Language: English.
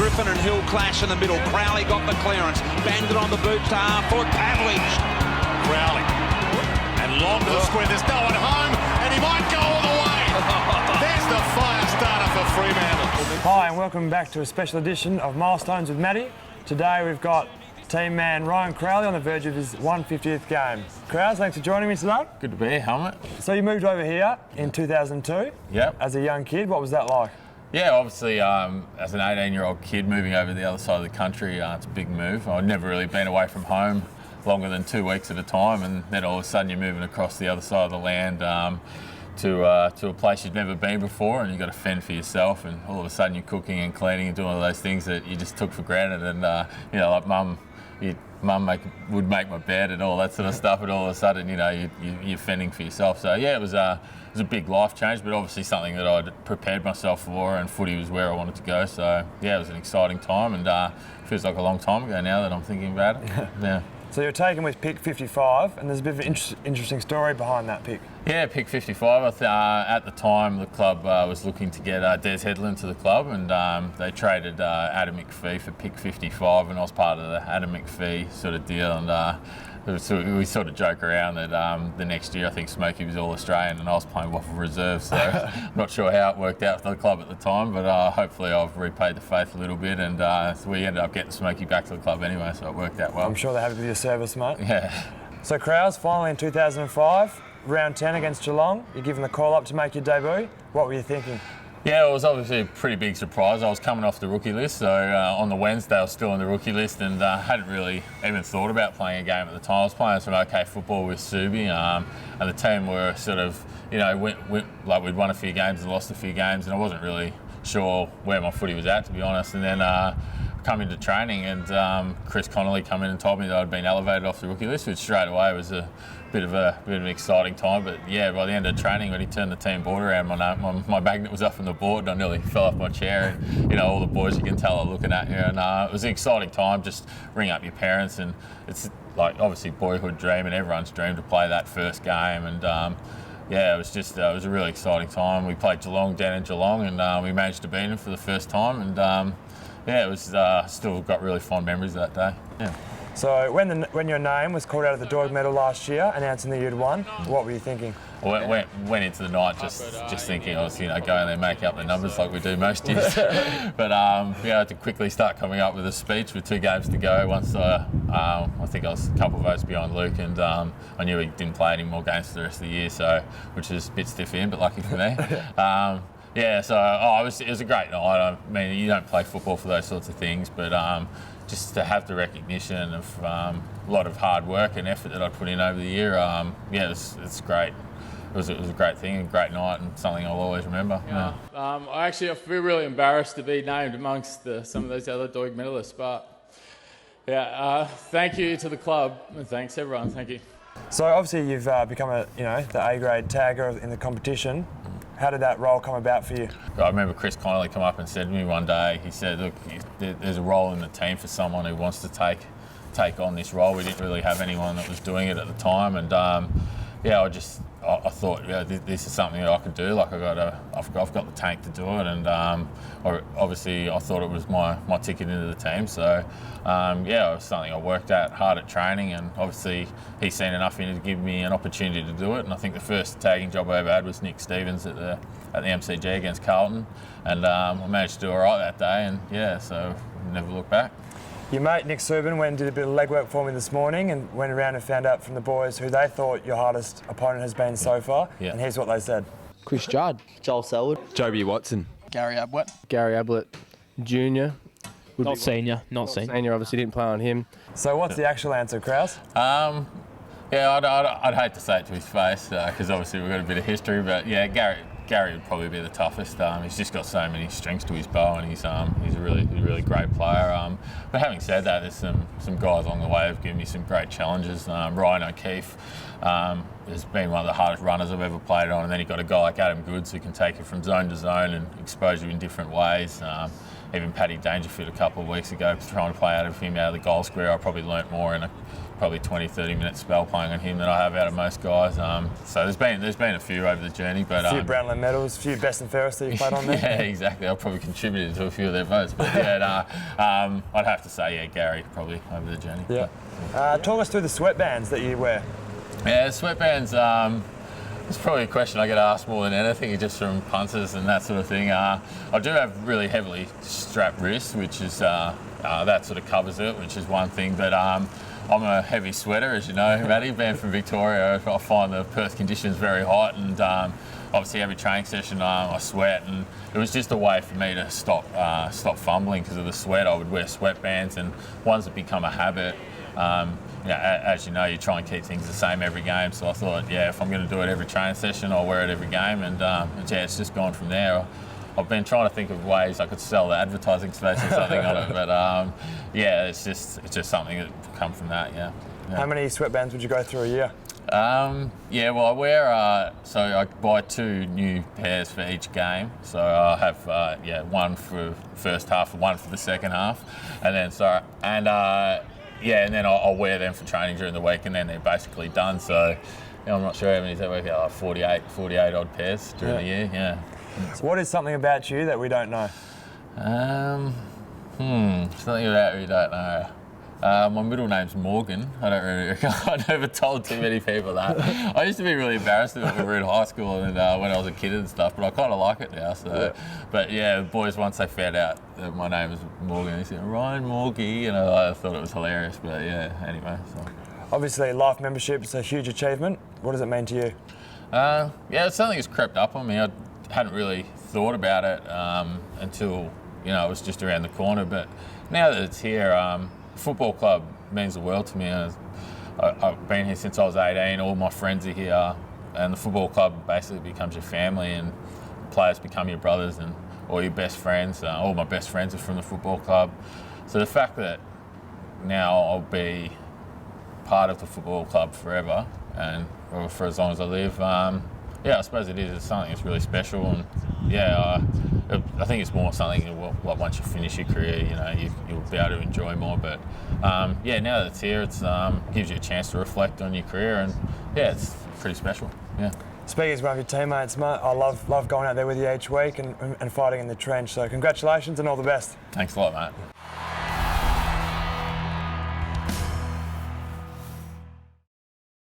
Griffin and Hill clash in the middle. Crowley got the clearance, banged it on the boot to half foot. Pavlich. Crowley. And long to the square. There's no one home, and he might go all the way. There's the fire starter for Fremantle. Hi, and welcome back to a special edition of Milestones with Matty. Today we've got team man Ryan Crowley on the verge of his 150th game. Crowds, thanks for joining me today. Good to be here, Helmet. So you moved over here in 2002 as a young kid. What was that like? Yeah, obviously, as an 18-year-old kid moving over to the other side of the country, it's a big move. I'd never really been away from home longer than 2 weeks at a time, and then all of a sudden you're moving across the other side of the land to a place you'd never been before, and you've got to fend for yourself, and all of a sudden you're cooking and cleaning and doing all those things that you just took for granted. And like Mum would make my bed and all that sort of stuff, and all of a sudden, you're fending for yourself. So yeah, it was a big life change, but obviously something that I'd prepared myself for, and footy was where I wanted to go. So yeah, it was an exciting time, and feels like a long time ago now that I'm thinking about it. Yeah. So you're taken with pick 55, and there's a bit of an interesting story behind that pick. Yeah, pick 55. At the time, the club was looking to get Des Headland to the club, and they traded Adam McPhee for pick 55, and I was part of the Adam McPhee sort of deal. And we sort of joke around that the next year I think Smokey was All-Australian and I was playing Waffle Reserve, so I'm not sure how it worked out for the club at the time, but hopefully I've repaid the faith a little bit, and so we ended up getting Smokey back to the club anyway, so it worked out well. I'm sure they're happy with your service, mate. Yeah. So Crowes, finally in 2005, round 10 against Geelong, you're given the call up to make your debut. What were you thinking? Yeah, it was obviously a pretty big surprise. I was coming off the rookie list, so on the Wednesday I was still on the rookie list, and hadn't really even thought about playing a game at the time. I was playing some okay football with Subi, and the team were sort of, like we'd won a few games and lost a few games, and I wasn't really sure where my footy was at, to be honest. And then come into training, and Chris Connolly come in and told me that I'd been elevated off the rookie list, which straight away was a bit of an exciting time. But yeah, by the end of training, when he turned the team board around, my magnet was up on the board, and I nearly fell off my chair. And all the boys, you can tell, are looking at you, and it was an exciting time. Just ring up your parents, and it's like obviously boyhood dream, and everyone's dream to play that first game. And yeah, it was a really exciting time. We played Geelong down in Geelong, and we managed to beat them for the first time. And yeah, it was still got really fond memories of that day. Yeah. So when your name was called out of the Dog Medal last year, announcing that you'd won, what were you thinking? I went into the night just thinking I was go in there and make up the numbers like we do most years. But I had to quickly start coming up with a speech with 2 games to go. Once I think I was a couple of votes behind Luke, and I knew he didn't play any more games for the rest of the year, so which is a bit stiff in, but lucky for me. Yeah, so it was a great night. I mean, you don't play football for those sorts of things, but just to have the recognition of a lot of hard work and effort that I put in over the year, yeah, it's great. It was a great thing, a great night, and something I'll always remember. Yeah. I feel really embarrassed to be named amongst some of those other Doig medalists, but yeah, thank you to the club, and thanks everyone. Thank you. So obviously you've become the A-grade tagger in the competition. How did that role come about for you? I remember Chris Connolly come up and said to me one day, he said, look, there's a role in the team for someone who wants to take on this role. We didn't really have anyone that was doing it at the time, and yeah, I thought, yeah, this is something that I could do. Like I've got the tank to do it, and obviously I thought it was my ticket into the team. So yeah, it was something I worked at hard at training, and obviously he's seen enough in it to give me an opportunity to do it. And I think the first tagging job I ever had was Nick Stevens at the MCG against Carlton, and I managed to do all right that day. And yeah, so never looked back. Your mate Nick Subin went and did a bit of legwork for me this morning, and went around and found out from the boys who they thought your hardest opponent has been so far. Yeah. And here's what they said. Chris Judd. Joel Selwood. Joby Watson. Gary Ablett. Gary Ablett. Junior. Not senior. Senior, obviously didn't play on him. So what's the actual answer, Krause? Yeah, I'd hate to say it to his face, because obviously we've got a bit of history, but yeah, Gary would probably be the toughest. He's just got so many strings to his bow, and he's a really great player. But having said that, there's some guys along the way who've given me some great challenges. Ryan O'Keefe has been one of the hardest runners I've ever played on, and then you've got a guy like Adam Goods who can take you from zone to zone and expose you in different ways. even Paddy Dangerfield a couple of weeks ago, trying to play out of him out of the goal square. I probably learnt more in a probably 20-30 minute spell playing on him than I have out of most guys. So there's been a few over the journey, but A few Brownlow medals, a few best and fairest that you played on there. yeah, exactly. I've probably contributed to a few of their votes, but yeah, I'd have to say, yeah, Gary probably over the journey. Yeah. Talk us through the sweatbands that you wear. Yeah, sweatbands. It's probably a question I get asked more than anything, just from punters and that sort of thing. I do have really heavily strapped wrists, which is that sort of covers it, which is one thing. But I'm a heavy sweater, as you know, Matty. Being from Victoria, I find the Perth conditions very hot, and obviously every training session I sweat, and it was just a way for me to stop fumbling because of the sweat. I would wear sweatbands, and ones that become a habit. As you know, you try and keep things the same every game. So I thought, yeah, if I'm going to do it every training session, I'll wear it every game. And yeah, it's just gone from there. I've been trying to think of ways I could sell the advertising space or something on it, but yeah, it's just something that come from that. Yeah. How many sweatbands would you go through a year? Yeah, well, I wear so I buy 2 new pairs for each game. So I have one for the first half and one for the second half, and then and then I'll wear them for training during the week, and then they're basically done. So I'm not sure how many they work out, like 48 odd pairs during the year. Yeah. So what is something about you that we don't know? Something about you don't know. My middle name's Morgan. I've never told too many people that. I used to be really embarrassed of it when we were in high school and when I was a kid and stuff, but I kind of like it now. So, yeah. But yeah, boys, once they found out that my name was Morgan, they said, Ryan Morgie, and I thought it was hilarious. But yeah, anyway. So. Obviously, life membership is a huge achievement. What does it mean to you? Yeah, it's something that's crept up on me. I hadn't really thought about it until, it was just around the corner. But now that it's here, football club means the world to me. I've been here since I was 18. All my friends are here, and the football club basically becomes your family, and players become your brothers and all your best friends. All my best friends are from the football club. So the fact that now I'll be part of the football club forever and for as long as I live, I suppose it is. It's something that's really special, and I think it's more something like once you finish your career, you'll be able to enjoy more. But now that it's here, it gives you a chance to reflect on your career, and it's pretty special. Yeah. Speaking as one of your teammates, mate, I love going out there with you each week and fighting in the trench. So congratulations and all the best. Thanks a lot, mate.